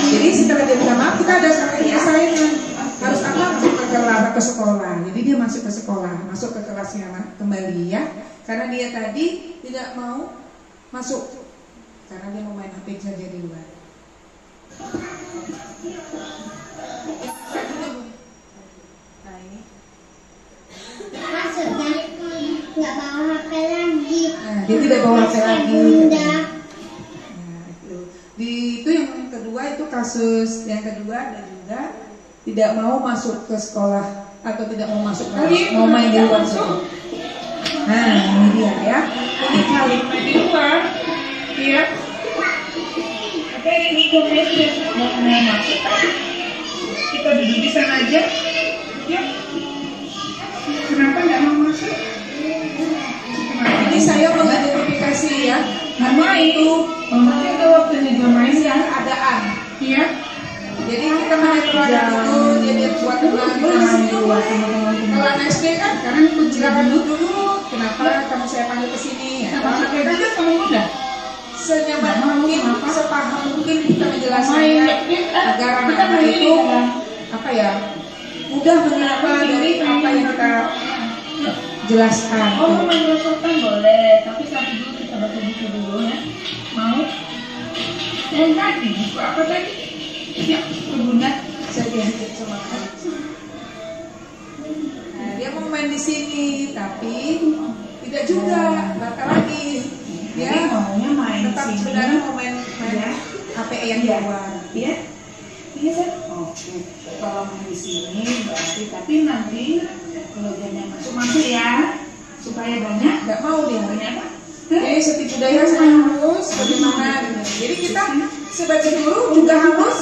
Jadi setelah dia minta maaf, kita ada selesainya. Harus apa? Ke sekolah. Jadi dia masuk ke sekolah, masuk ke kelasnya kembali ya. Karena dia tadi tidak mau masuk, karena dia mau main HP saja di luar. Nah ini. Maksudnya nggak bawa HP lagi. Nah, dia tidak bawa HP lagi. Bunda. Nah, itu yang kedua, itu kasus yang kedua, dan juga tidak mau masuk ke sekolah atau tidak mau masuk kelas, mau main di luar sekolah. Nah, ini dia ya. Ini kali main di luar, ya. Oke, ini komennya mau masuk. Kita duduk di sana aja. Ya. Kenapa nggak mau masuk? Ini saya mengidentifikasi ya. Mama itu waktunya dia main ya, keadaan. Iya. Jadi kita menetapkan itu, dia buat teman di luar sama teman-teman. Kalau anak SD kan, silakan duduk dulu. Kenapa kamu saya panggil ke sini? Ya, kalau anak SD kamu mudah. Senyaman mungkin, sepaham mungkin kita menjelaskannya agar anak-anak itu apa ya, mudah menerima dari apa yang kita jelaskan. Oh, main lesotan boleh, tapi satu dulu kita baca buku dulu ya. Mau? Dan tadi buku apa tadi? Ya, Bunda. Saya diajak sama kamu. Nah, dia mau main di sini, tapi tidak juga, batal lagi. Dia maunya main tetap sini. sebenarnya mau main Ya. HP yang di luar. Iya? Iya, Sir? Oke. Kalau main di sini berarti, tapi nanti kalau dia masuk ya, supaya banyak. Nggak mau dia. Banyak apa? Jadi setiap budaya harus bagaimana gitu. Jadi kita sebagai guru juga harus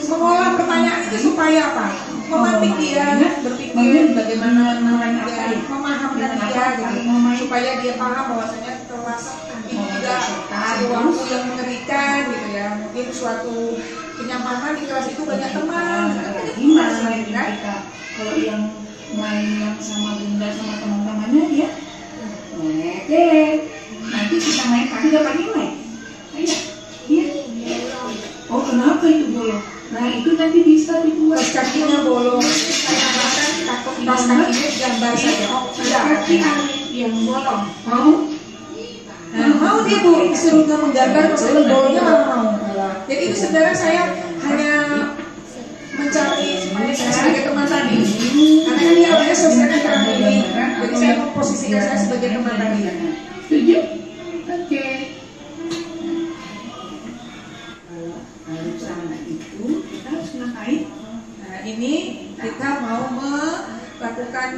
mengolah pertanyaan itu supaya apa? Memantik dia berpikir bagaimana dia memahamkan dia gitu. Supaya dia paham bahwasanya kelas ini tidak sesuatu yang mengerikan gitu ya. Mungkin suatu kenyamanan di kelas itu banyak teman. Gimana main kita? Kalau yang main yang sama Bunda sama teman-temannya dia, oke. Nanti kita main tapi dapat nilai. Ayo, iya. Oh, kenapa itu bolong? Nah, itu nanti bisa dibuat. Tas kakinya bolong. Saya makan takut tas kakinya gambar saja. Oh, Ada kaki yang bolong. mau? Nah, mau dia bu, disuruhnya menggambar masalah bolongnya mau. Jadi itu sebenarnya saya hanya mencari supaya saya sebagai teman tadi. Karena kan dia orangnya sosial kurang ini. Jadi saya memposisikan saya sebagai teman tadi. Setuju? Oke. Kalau sama itu kita harus ngapain? Nah, ini kita mau melakukan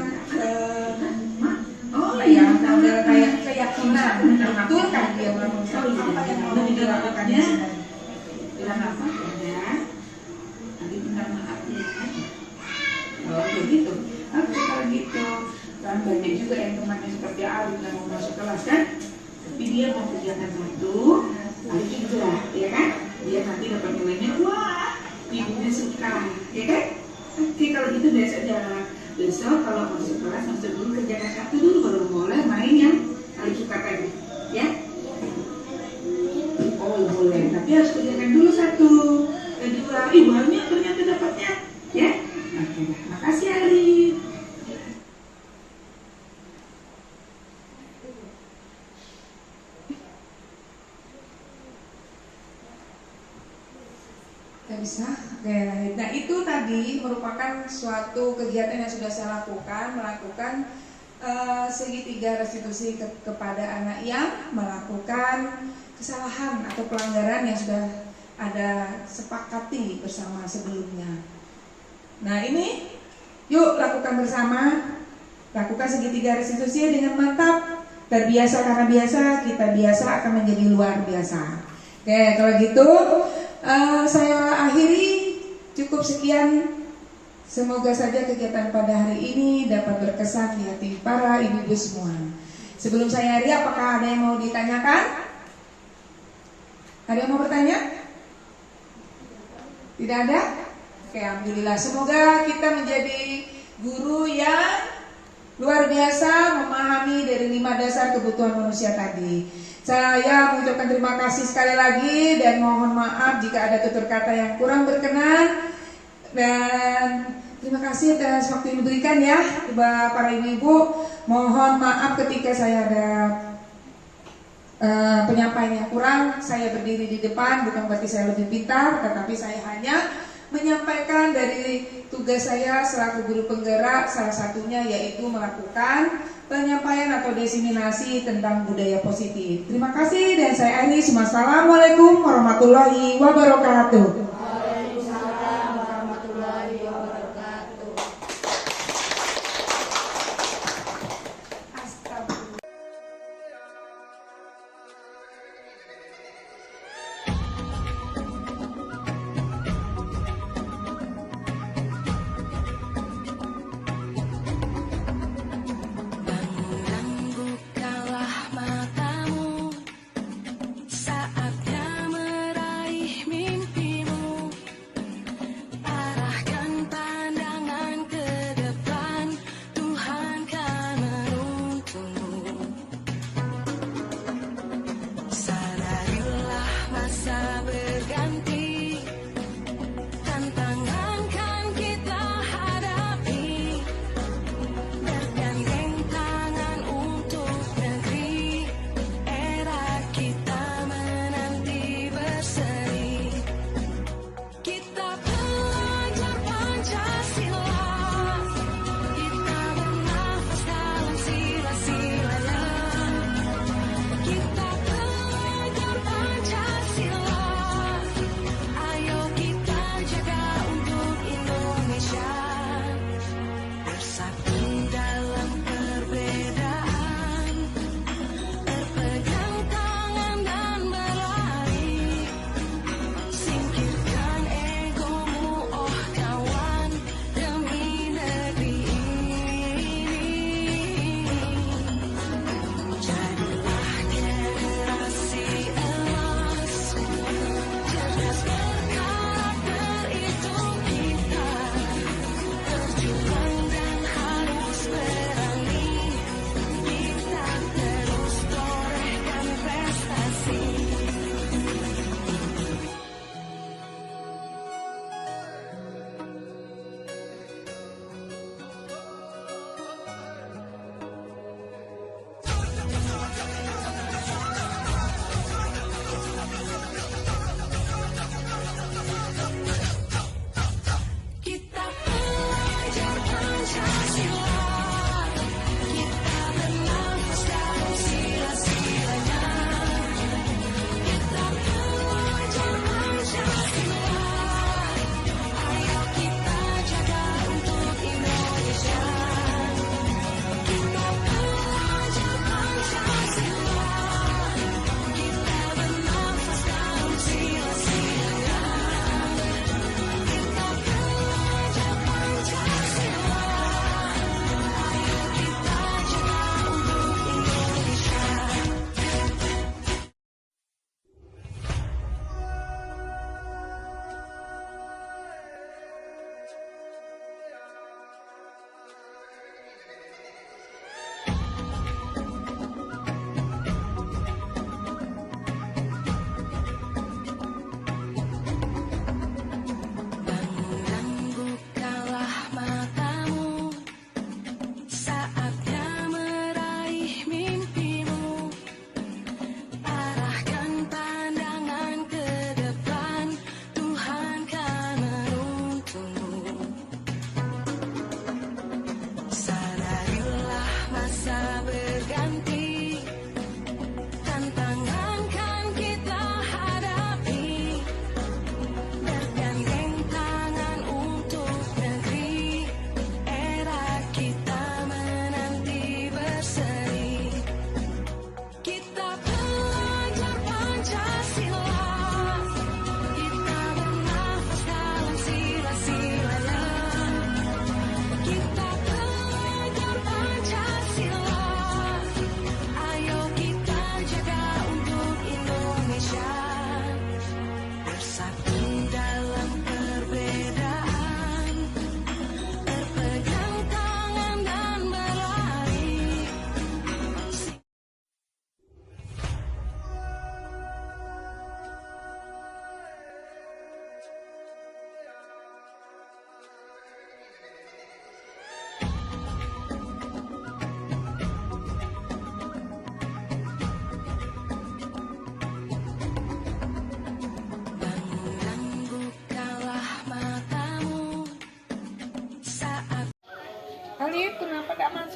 model kayak keyakinan. Betul kan dia melakukan apa yang mau dilakukan di sini? Bilang apa? Ya. Nanti minta maaf ya. Oh begitu. Oke kalau gitu. Dan banyak juga yang temannya seperti Alif yang mau masuk kelas kan, tapi dia mau kerjakan satu, Alif juga, ya kan? Dia nanti dapat nilainya, wah, ibunya suka, ya kan? Oke kalau gitu besok aja. Besok kalau masuk kelas masuk dulu kerjakan satu dulu baru boleh main yang Alif suka tadi, ya? Oh boleh, tapi harus kerjakan dulu satu, kedua, banyak ternyata dapatnya, ya? Oke, makasih Alif. Bisa. Oke, nah itu tadi merupakan suatu kegiatan yang sudah saya lakukan, melakukan segitiga restitusi kepada anak yang melakukan kesalahan atau pelanggaran yang sudah ada sepakati bersama sebelumnya. Nah ini, yuk lakukan bersama, lakukan segitiga restitusi dengan mantap, terbiasa karena biasa, kita biasa akan menjadi luar biasa. Oke, kalau gitu. Saya akhiri, cukup sekian. Semoga saja kegiatan pada hari ini dapat berkesan di hati para ibu-ibu semua. Sebelum saya akhiri, apakah ada yang mau ditanyakan? Ada yang mau bertanya? Tidak ada? Oke, alhamdulillah. Semoga kita menjadi guru yang luar biasa memahami dari 5 dasar kebutuhan manusia tadi. Saya mengucapkan terima kasih sekali lagi dan mohon maaf jika ada tutur kata yang kurang berkenan. Dan terima kasih atas waktu yang diberikan ya, para ibu-ibu. Mohon maaf ketika saya ada penyampaian yang kurang. Saya berdiri di depan bukan berarti saya lebih pintar, tetapi saya hanya menyampaikan dari tugas saya selaku guru penggerak, salah satunya yaitu melakukan penyampaian atau diseminasi tentang budaya positif. Terima kasih dan saya akhiri. Wassalamualaikum warahmatullahi wabarakatuh. Saatnya meraih mimpimu.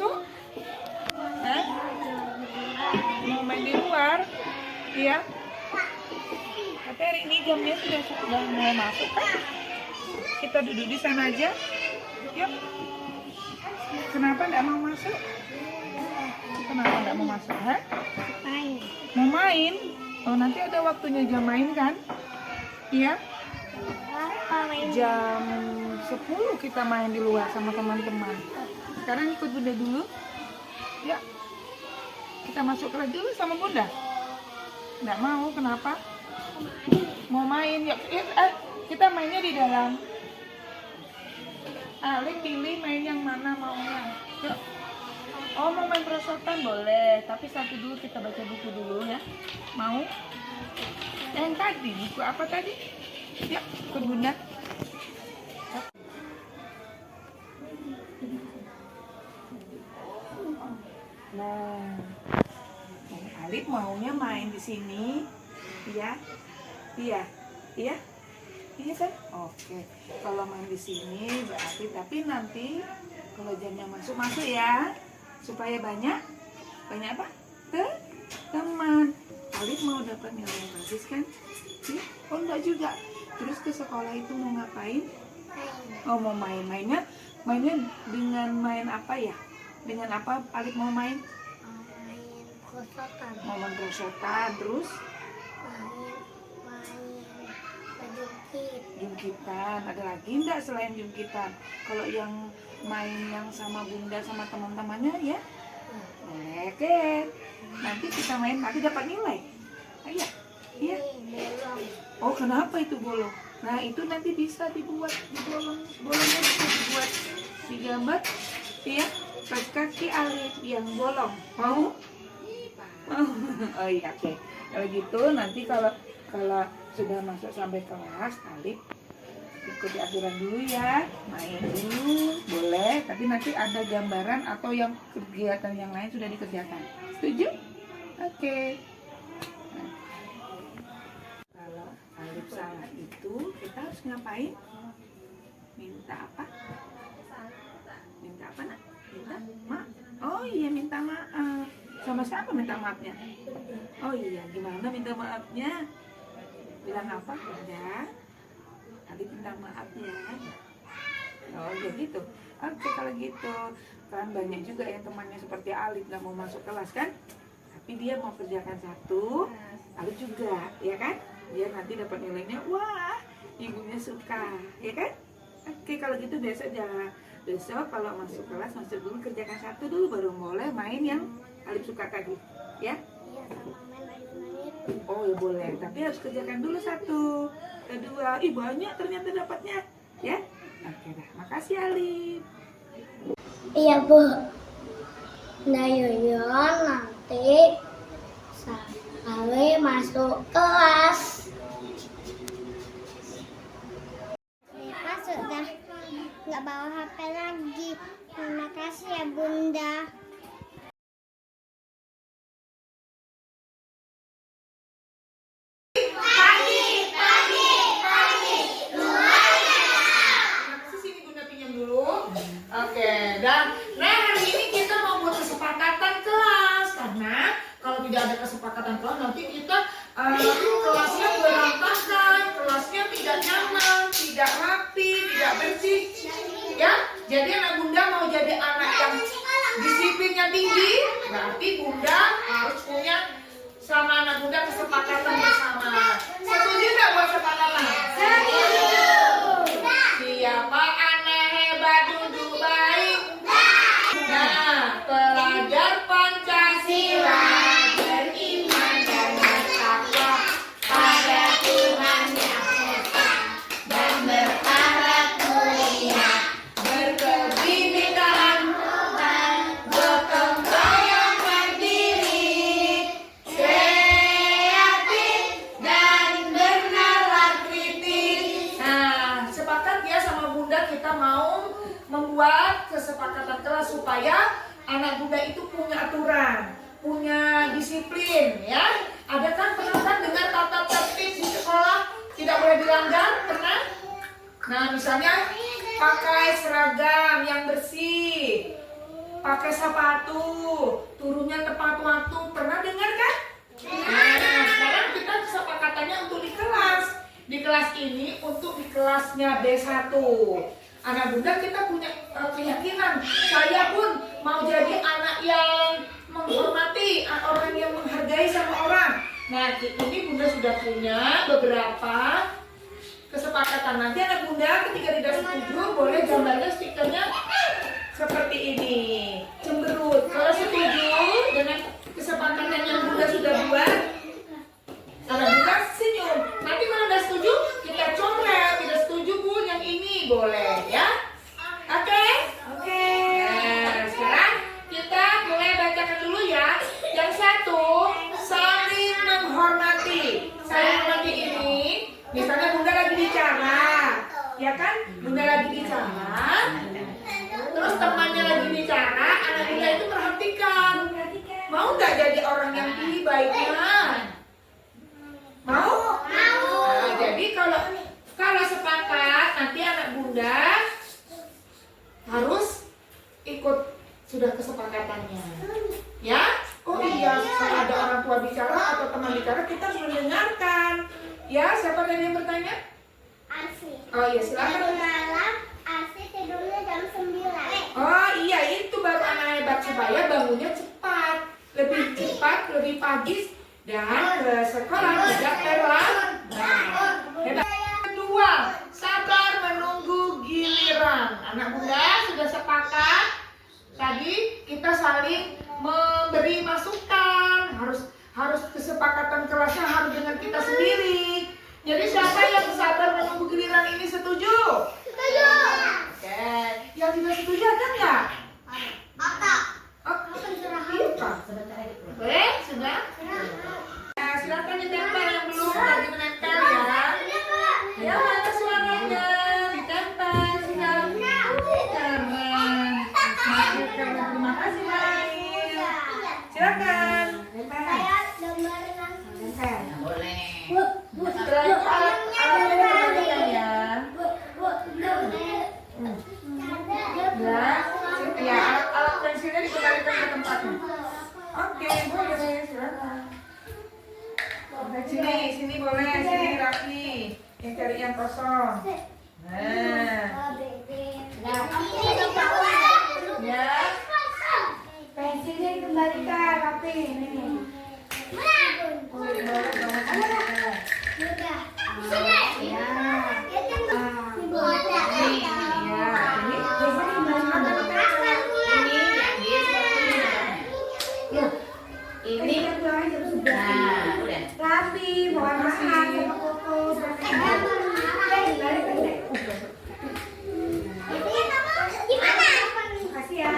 masuk? Hah? Mau main di luar? Iya. Tapi hari ini jamnya sudah mulai masuk kan? Kita duduk di sana aja. Yuk. Kenapa nggak mau masuk? Kenapa nggak mau masuk? Hah? Main. Mau main? Oh, nanti ada waktunya jam main kan? Iya. Apa main? Jam 10 kita main di luar sama teman-teman. Sekarang ikut Bunda dulu. Ya. Kita masuk kelas dulu sama Bunda. Nggak mau, kenapa? Mau main, yuk. Kita mainnya di dalam. Alik pilih main yang mana maunya. Yuk. Oh, mau main perosotan boleh, tapi satu dulu kita baca buku dulu ya. Mau? Yang tadi, buku apa tadi? Ya, ikut Bunda. Nah, Alif maunya main di sini, iya, iya, iya, iya kan? Oke, kalau main di sini berarti tapi nanti kalau jamnya masuk ya, supaya banyak apa? Teman. Alif mau dapat nilai yang bagus kan? Ya? Oh enggak juga. Terus ke sekolah itu mau ngapain? Oh mau mainnya dengan main apa ya? Dengan apa Alif mau main? Main perosotan. Mau main perosotan, terus Main jungkitan. Ada lagi enggak selain jungkitan? Kalau yang main yang sama Bunda sama teman-temannya ya? Boleh kan? Nanti kita main, nanti dapat nilai. Ayo, iya. Oh kenapa itu bolong? Nah itu nanti bisa dibuat di bolongnya bisa dibuat digambar, ya. Pas kaki Alif yang bolong, mau? Oh iya oke. Kalau gitu nanti kalau sudah masuk sampai kelas Alif ikuti aturan dulu ya, main dulu boleh, tapi nanti ada gambaran atau yang kegiatan yang lain sudah dikerjakan. Setuju? Oke. Nah, kalau Alif salah itu kita harus ngapain? Minta apa? Minta apa nak? Minta maaf. Oh iya minta maaf. Sama siapa minta maafnya? Oh iya gimana minta maafnya? Bilang apa? Udah. Alif minta maaf ya. Oh ya gitu. Oke kalau gitu kan banyak juga yang temannya seperti Alif nggak mau masuk kelas kan? Tapi dia mau kerjakan satu, Alif juga, ya kan? Dia nanti dapat nilainya, wah ibunya suka, ya kan? Oke kalau gitu besok kalau masuk kelas masuk dulu kerjakan satu dulu baru boleh main yang Alif suka tadi, ya? Iya sama main ayunan itu. Oh ya boleh, tapi harus kerjakan dulu satu, kedua, ih banyak ternyata dapatnya, ya? Oke dah, makasih Alif. Iya Bu. Nah Yoyon nanti sekali masuk kelas. Saya sudah nggak bawa HP lagi. Terima kasih ya Bunda. Sini Bunda pinjam dulu. Oke, dan hari ini kita mau buat kesepakatan kelas karena kalau tidak ada kesepakatan kelas nanti kita kelasnya berantakan, kelasnya tidak nyaman, tidak rapi, tidak bersih, ya. Jadi anak Bunda mau jadi anak yang disiplinnya tinggi, berarti Bunda harus punya sama anak Bunda kesepakatan bersama. Setuju nggak buat kesepakatan? Setuju. Siapa anak hebat duduk baik? Nah, pelajar Pancasila beriman dan bertakwa pada Tuhan Yang Esa dan berharap mulia, berkebinekaan Tuhan, gotong royong mandiri, kreatif dan bernalar kritis. Nah, sepakat ya sama Bunda kita mau membuat kesepakatan kelas supaya anak Bunda itu punya aturan, punya disiplin, ya. Ada kan pernah kan dengar tata tertib di sekolah tidak boleh dilanggar? Pernah? Nah, misalnya pakai seragam yang bersih, pakai sepatu, turunnya tepat waktu. Pernah dengar kan? Nah, sekarang kita kesepakatannya untuk di kelas. Di kelas ini untuk di kelasnya B1. Anak bunda kita punya keyakinan. Saya pun mau jadi anak yang menghormati, orang yang menghargai sama orang. Nah, ini bunda sudah punya beberapa kesepakatan. Nanti anak bunda ketika tidak setuju boleh gambarnya stikernya seperti ini, cemberut. Kalau setuju dengan kesepakatan yang bunda sudah buat, anak bunda senyum. Nanti kalau udah setuju kita coret. Tidak setuju pun yang ini boleh ya. Oke? Oke. Nah, sekarang kita mulai bacakan dulu ya. Yang satu, saling menghormati. Saling menghormati ini, misalnya bunda lagi bicara, ya kan? Bunda lagi bicara, terus temannya lagi bicara, anak bunda itu perhatikan. Mau nggak jadi orang yang pilih baiknya? Mau? Nah, jadi kalau sepakat, nanti anak bunda harus ikut sudah kesepakatannya, ya? Oh iya, kalau ada orang tua bicara atau teman bicara, kita harus mendengarkan. Ya, siapa tadi yang bertanya? Asik. Oh iya, silakan. Malam Asik tidurnya jam 9. Oh iya, itu baru anak hebat supaya bangunnya cepat, lebih pagi dan ke sekolah tidak terlambat. Hebat. Kedua, sabar menunggu giliran. Anak bunda sudah sepakat. Tadi kita saling memberi masukan, harus kesepakatan kelasnya harus dengan kita sendiri. Jadi siapa yang sabar menunggu giliran ini setuju? Setuju. Oke, yang tidak setuju ada nggak? Ada. Oh, iya. Boleh, sudah? Nah, silakan ditempel yang belum lagi menempel ya. Ya, mana suaranya? Ditempel, silakan. Terima kasih, Main. Silakan. Saya gambar Tempel. Boleh. Setelah itu alatnya diperhatikan ya. Ya, alat pensilnya dikembalikan ke tempatnya. Oke, boleh, silakan. Sini boleh, sini Raffi. Yang cari yang kosong. Nah, ya. Pensilnya dikembalikan, Raffi. Ini. Ini udah. Rapi, mohon maaf sama Koko seperti Makasih ya.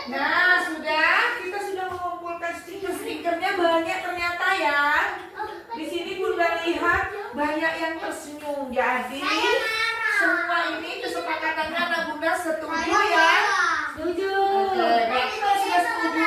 Nah, kita sudah mengumpulkan stiker-stikernya banyak ternyata ya. Di sini bunda lihat banyak yang tersenyum. Jadi semua ini kesepakatannya anak bunda setuju ya. Setuju. Oke, berarti kalau sudah setuju,